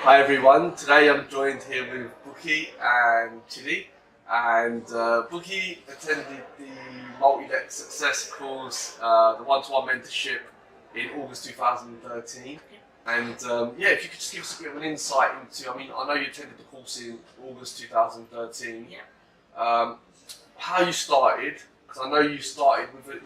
Hi everyone, today I'm joined here with Buki and Chidi, and Buki attended the multi-let success course, the one-to-one mentorship in August 2013, and if you could just give us a bit of an insight into, I know you attended the course in August 2013, how you started, because I know you started with an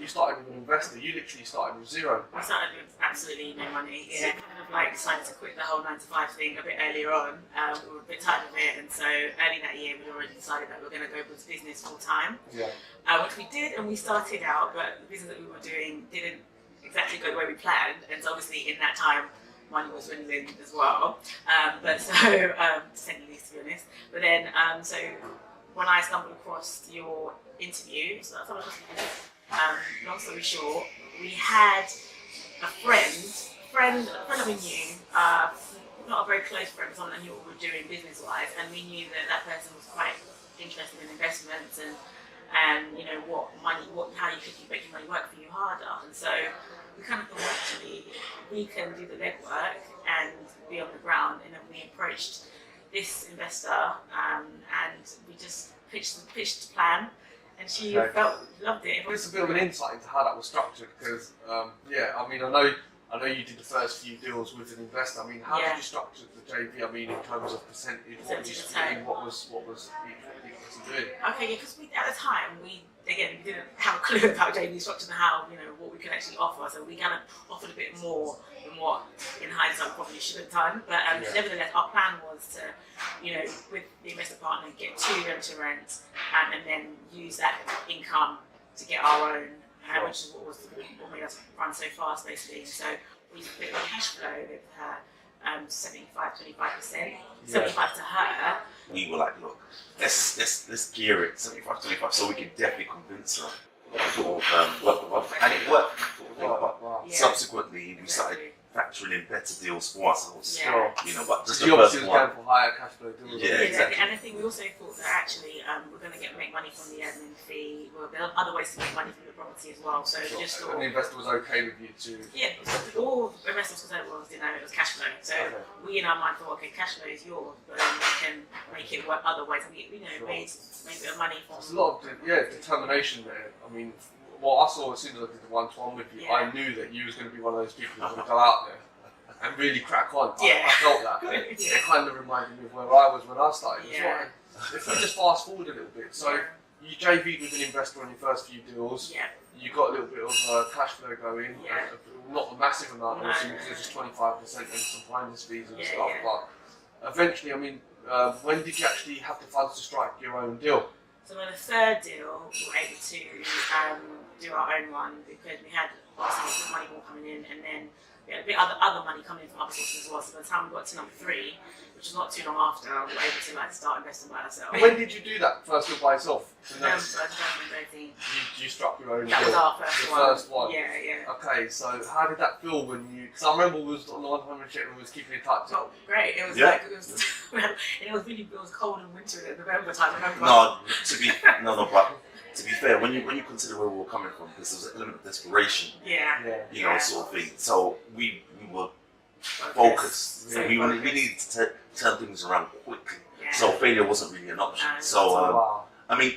investor. You literally started with zero. I started with absolutely no money. Yeah, kind of like decided to quit the whole 9 to 5 thing a bit earlier on. We were a bit tired of it, and so early that year we already decided that we were going to go into business full time. Yeah. Which we did, and we started out, but the business that we were doing didn't exactly go the way we planned, and so obviously in that time money was dwindling as well. To say the least, to be honest. But then, so when I stumbled across your interview, so that's how long story short, we had a friend that we knew, not a very close friend, but someone that knew what we were doing business-wise, and we knew that person was quite interested in investments and you know how you could make your money work for you harder. And so we kind of thought, actually, we can do the legwork and be on the ground, and then we approached this investor and we just pitched the plan, and she loved it. Give us a bit of an insight into how that was structured, because I know you did the first few deals with an investor. How did you structure the JV? In terms of percentage, what was each person doing? Okay, because at the time we didn't have a clue about JV structure and how what we could actually offer. So we kind of offered a bit more than what, in hindsight, we probably should have done. But nevertheless, our plan was to, with the investor partner, get 2 rent-to-rent, and then use that income to get our own. Which is what made us run so fast, basically. So we split the cash flow with her 75-25%, 75 to her. We were like, look, let's gear it 75-25, so we can definitely convince her to work with us, and it worked. Subsequently, we started factoring in better deals for ourselves. But just the first one. Going for higher cash flow deals. Yeah, exactly. And I think we also thought that actually we're going to make money from the admin fee. Well, there are other ways to make money from the property as well. So we just thought. And the investor was okay with you too. Yeah, all the investors said was, it was cash flow. So we in our mind thought, okay, cash flow is yours, but then we can make it work other ways. And we made a bit of money from. There's a lot of determination there. What I saw as soon as I did the one-to-one with you, I knew that you was going to be one of those people who was going to go out there and really crack on. I felt that. It kind of reminded me of where I was when I started as well. If we just fast forward a little bit, so you JV'd with an investor on your first few deals. You got a little bit of cash flow going, not a massive amount, obviously, because it's just 25% and some finder's fees and stuff. But eventually, when did you actually have the funds to strike your own deal? So on the third deal, we were able to do our own one because we had obviously money more coming in, and then we had a bit other money coming in from other sources as well. So by the time we got to number 3, which was not too long after, we were able to start investing by ourselves. When did you do that first deal by yourself? 2013. You struck your own deal? That was our first one. Yeah. Okay, so how did that feel when you? Because I remember we was on the one-to-one and we was keeping in touch. Oh, great! It was it was cold and winter in November time. But to be fair, when you consider where we were coming from, because there was an element of desperation, sort of thing. So we were focused. So we needed to turn things around quickly. So failure wasn't really an option.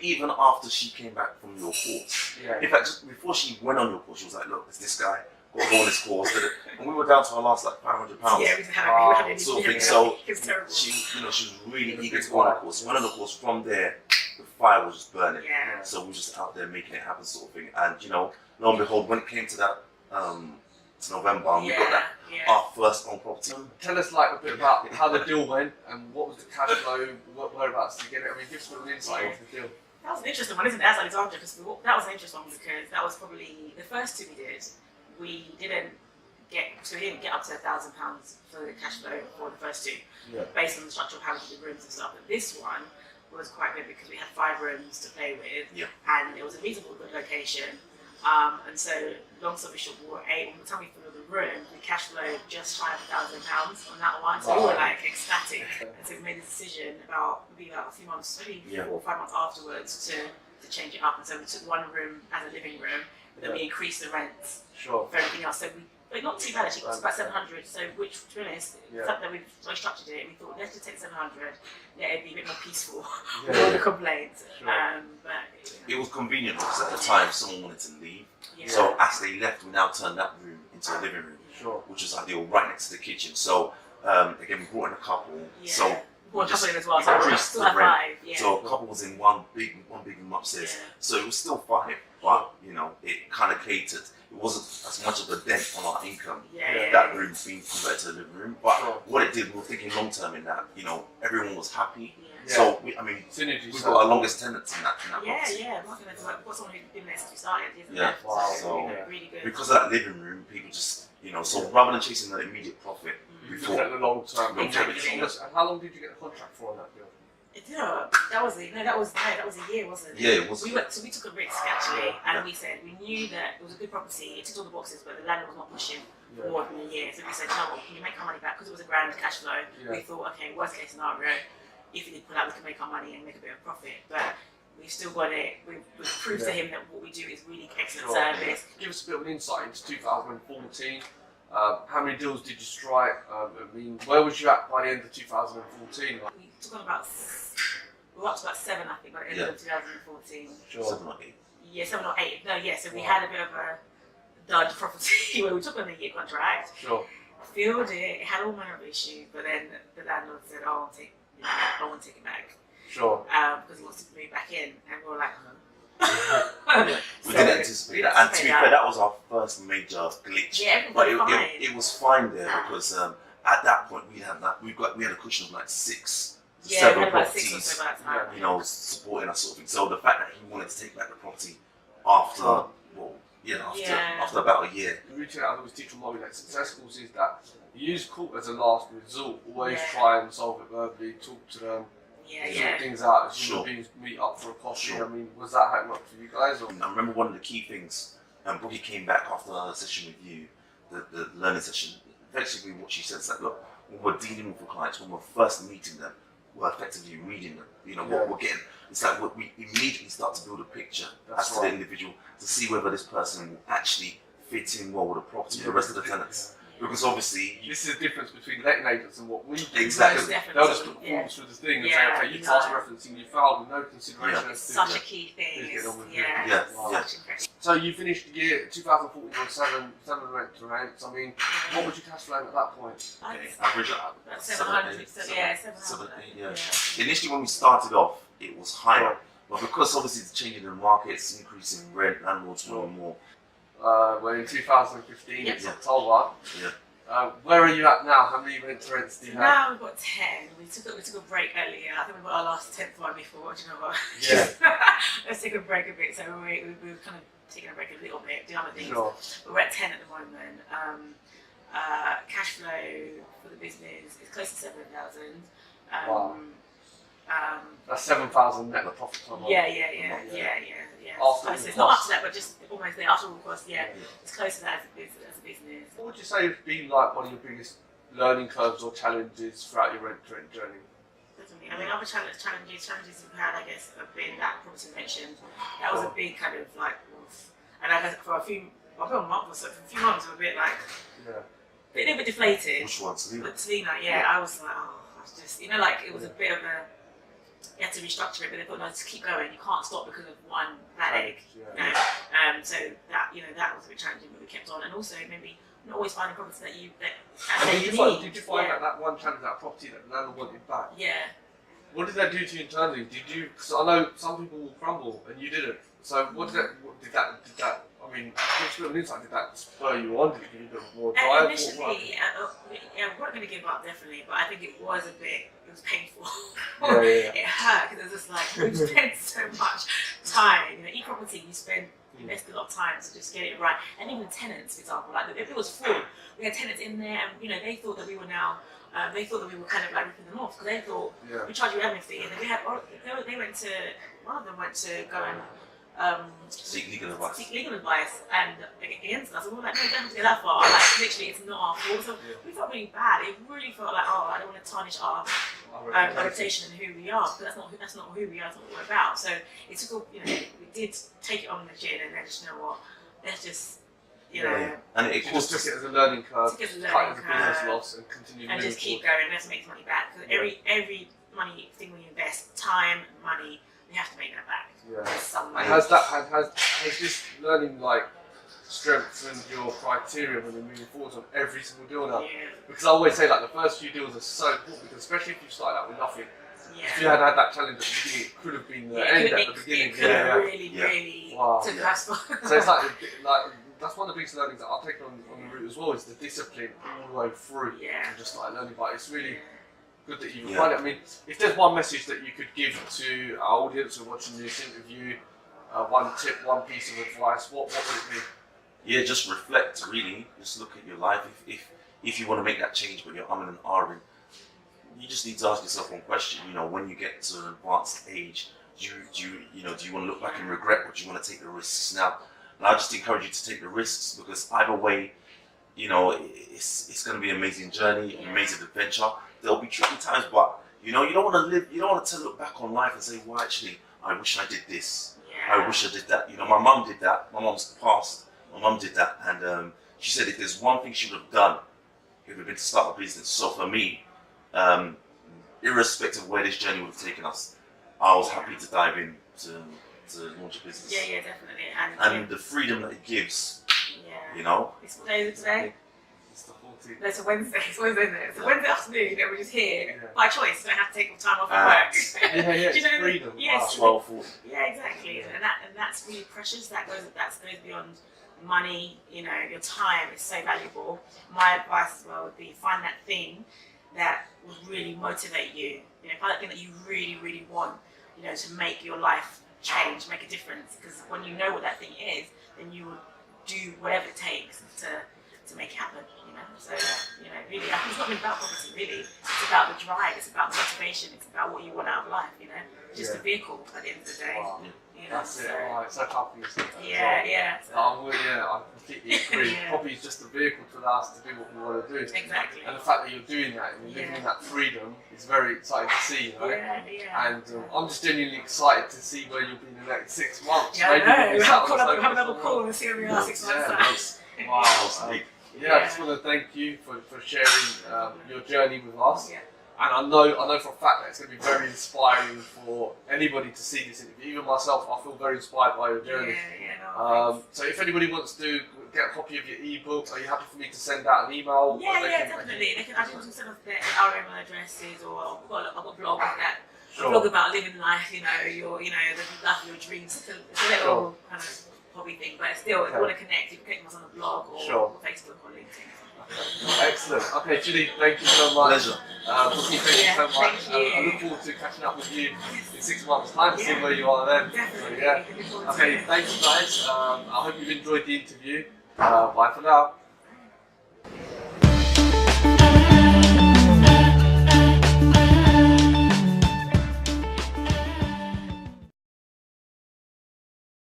Even after she came back from your course, in fact, just before she went on your course, she was like, "Look, it's this guy. Got to go on this course," and we were down to our last £500. Yeah, exactly. Sort of thing. So she was really eager to go on a course. Went on the course. From there, the fire was just burning. So we were just out there making it happen, sort of thing. And lo and behold, when it came to that to November, and we got our first own property. Tell us a bit about how the deal went and what was the cash flow, whereabouts to get it. Give us a little insight into the deal. That was an interesting one, isn't it, as Alexandra? Because that was an interesting one because that was probably the first 2 we did. We didn't get up to £1,000 for the cash flow for the first 2, based on the structure of how we did the rooms and stuff. But this one was quite good because we had 5 rooms to play with, and it was a reasonably good location. And so, long story short, by the time we filled the room, we cash flowed just shy of £1,000 on that one. So we were ecstatic. And so we made a decision about a few months, maybe 4 or 5 months afterwards to change it up. And so we took 1 room as a living room, but then we increased the rents for everything else. So we not too bad actually. It was about 700. So, which, to be honest, something that we've restructured it. We thought let's just take 700. Let it be a bit more peaceful with all the complaints. Sure. But it was convenient because at the time someone wanted to leave. Yeah. So as they left, we now turned that room into a living room, which was ideal, right next to the kitchen. So again, we brought in a couple. Yeah. So we brought a couple in as well. So we still have 5. Yeah. So a couple was in one big room upstairs. Yeah. So it was still 5, but you know, it kind of catered. It wasn't as much of a dent on our income. That room being converted to a living room. But what it did, we were thinking long term in that, you know, everyone was happy. So we got our longest tenants in that property. Yeah. Mark and I've got someone who's been there since we started, isn't Yeah. it? Wow. So really good. Because of that living room, people just, you know, so rather than chasing the immediate profit, we thought the long term. Exactly. And how long did you get the contract for on that deal? Yeah, that was a year, wasn't it? Yeah, it was. We took a risk actually, and we said we knew that it was a good property. It ticked all the boxes, but the landlord was not pushing for more than a year. So we said, no, can you make our money back? Because it was a grand cash flow. We thought, okay, worst case scenario, if we did pull out, we can make our money and make a bit of profit. But we've still got it. We've proved to him that what we do is really excellent service. Give us a bit of an insight into 2014. How many deals did you strike? I mean, where was you at by the end of 2014? We took on we were up to about 7, I think, by the end of 2014. 7 or 8. Yeah, 7 or 8. No, yeah. So we had a bit of a dud property where we took on a year contract. Filled it. It had all manner of issues, but then the landlord said, "Oh, I want to take it back." Because he wants to move back in, and we were like, We didn't anticipate that. And to be fair, that was our first major glitch. But it was fine there because at that point we had a cushion of like 6. 7 properties, you know, supporting us sort of thing. So the fact that he wanted to take back the property after about a year. The routine I always teach on my success course is that you use court as a last resort. Always try and solve it verbally, talk to them, sort things out as human beings, meet up for a coffee. I mean, was that how it worked for you guys? Or? I remember one of the key things, Brookie came back after her session with you, the learning session. Basically, what she said is that, look, when we're dealing with the clients, when we're first meeting them, we're effectively reading them. You know, what we're getting. It's like we immediately start to build a picture as to the individual to see whether this person will actually fit in well with the property, the rest of the tenants. Because obviously, this is the difference between letting agents and what we do. Exactly. They'll just put forms through the thing and say, okay, you pass referencing, you filed with no consideration. It's such a key thing. So you finished the year 2014 with 7 rent to rents. I mean, what was your cash flow at that point? Average 700. 700. Initially, when we started off, it was higher, but because obviously it's changing in the market, it's increasing rent, landlords more and more. We're in 2015, it's October. Where are you at now? How many rent to rents do you have? Now we've got 10. We took a break earlier. I think we got our last 10th one before. Do you know what? Let's take a break a bit. So we were kind of taking a break a little bit, doing other things. But we're at 10 at the moment. Cash flow for the business is close to 7,000. That's 7,000 net profit per month. Yeah. So it's not up to that, but just almost there after all costs. It's close to that as a business. What would you say has been like one of your biggest learning curves or challenges throughout your rent to rent journey? Definitely. I mean, other challenges we've had, I guess, have been that property mentioned. That was a big kind of like, and I guess for a few months we were a bit like, a little bit deflated. Which one, Selena? Selena, I was like, just, you know, like it was a bit of a, you had to restructure it, but they thought, no, just keep going. You can't stop because of one bad egg. So that was a bit challenging, but we kept on. And also maybe not always finding properties that you need. Did you find that one challenge, that property that the landlord wanted back? What did that do to you internally? Because I know some people will crumble and you didn't. So did that? I mean, just a bit of an insight. Did that spur you on? Did it give you a bit more drive? Initially, we weren't going to give up, definitely, but I think it was painful. It hurt because it was just like, we spent so much time. You know, e-property, you invest a lot of time to just get it right. And even tenants, for example, like if it was full, we had tenants in there and, you know, they thought that we were now, they thought that we were kind of like ripping them off because they thought we charge you admin fee. And then one of them went to go and seek legal advice and against us. And we were like, no, you don't have to go that far. Like, literally, it's not our fault. So we felt really bad. It really felt like, I don't want to tarnish our reputation and who we are, because that's not who we are. That's not what we're about. So it took, we did take it on the chin, and then just, you know what, let's just you know. And it just took it as a learning curve, cut it as a business loss, and continue and moving just keep forward. going. We have to make the money back because every money thing we invest, time, money, we have to make that back. Yeah. And has this learning like strengthened your criteria when you're moving forward on every single deal now? Yeah. Because I always say like the first few deals are so important, because especially if you start out with nothing. Yeah. If you had that challenge at the beginning, it could have been the end at the beginning. It could have really took us. So it's like that's one of the biggest learnings that I've taken on the route as well, is the discipline all the way through. Yeah. And just like learning, but it's really good that you've applied it. I mean, if there's one message that you could give to our audience who are watching this interview, one tip, one piece of advice, what would it be? Yeah, just reflect, really. Just look at your life. If you want to make that change, but you're umming and ahhing, you just need to ask yourself one question. You know, when you get to an advanced age, do you want to look back and regret, or do you want to take the risks now? And I just encourage you to take the risks, because either way, you know, it's going to be an amazing journey, an amazing adventure. There'll be tricky times, but you know, you don't want to look back on life and say, well, actually, I wish I did this. I wish I did that. You know, my mum did that. My mum's passed. My mum did that, and she said if there's one thing she would have done, it would have been to start a business. So for me, irrespective of where this journey would have taken us, I was happy to dive in to launch a business. Yeah, definitely. And the freedom that it gives, you know. It's what day is it today? It's the 14th. No, it's a Wednesday. It's Wednesday, isn't it? It's a Wednesday afternoon, and we're just here by choice. We don't have to take time off from work. It's freedom. Yes. 12:40. Yeah, exactly. And that's really precious. That goes beyond money. You know, your time is so valuable. My advice as well would be find that thing that would really motivate you. You know, find that thing that you really, really want. You know, to make your life change, make a difference. Because when you know what that thing is, then you will do whatever it takes to make it happen. You know, so you know, really, I think it's not even about property. Really, it's about the drive. It's about motivation. It's about what you want out of life. You know, just a vehicle at the end of the day. Wow. You know, That's it. Right. So happy you said that. Yeah. I completely agree. Property is just a vehicle to allow us to do what we want to do. Exactly. And the fact that you're doing that and you're living in that freedom is very exciting to see, you know? Yeah. And I'm just genuinely excited to see where you'll be in the next 6 months. Yeah, I know. We'll have another call and see where we are 6 months time. Wow. I just want to thank you for sharing your journey with us. Yeah. And I know for a fact that it's going to be very inspiring for anybody to see this interview. Even myself, I feel very inspired by your journey. So if anybody wants to get a copy of your ebook, are you happy for me to send out an email? Definitely. I can send us our email addresses, or I've got a blog that Sure. a blog about living life. You know, the life of your dreams. It's a little kind of hobby thing, but still, if you want to connect, you can connect with us on the blog or Facebook or LinkedIn. Excellent. Okay, Julie, thank you so much. Pleasure. Thank you so much. Thank you. I look forward to catching up with you in 6 months' time, seeing where you are then. Definitely. So, okay, thank you guys. I hope you've enjoyed the interview. Bye for now.